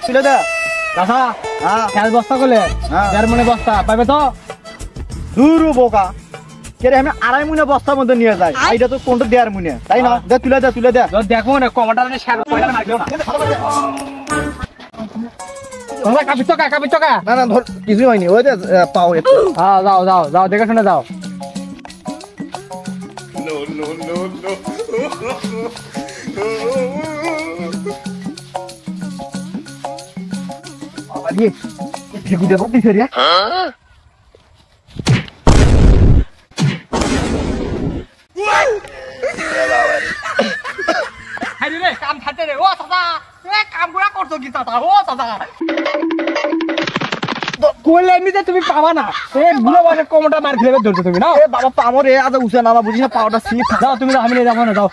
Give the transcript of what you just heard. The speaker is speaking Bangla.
তুলে দে চাচা হ্যাঁ খেয়াল বস্তা করলে হ্যাঁ। 1.5 মনে বস্তা পাবে তো? দূরু বোকা কেরে আমি 2.5 মুনে বস্তার মধ্যে নিয়ে যাই এইটা তো কোনটা 1.5 মুনে তাই না দে তুলে দে দেখো না কমাটা শেয়ার পয়লা মারলো না। তোমরা কাপি চকা না না ধর কিছু হয়নি ওই যে পাও একটু হ্যাঁ যাও দেখে শুনে যাও। আরে ঠিকই দেবো দিছে রে হাইরে রে কাম খাতে রে ও চাচা এ কাম গুলা করছো কি চাচা ও চাচা কইলে এমনিতে তুমি পাবা না এ বুড়ো বয়সে কমটা মার খেলে ধরছো তুমি না এ বাবা পামো রে আজ উঠে না বুঝিস না পাওটা স্লিপ যাও তুমি আমি নিয়ে যাবো না যাও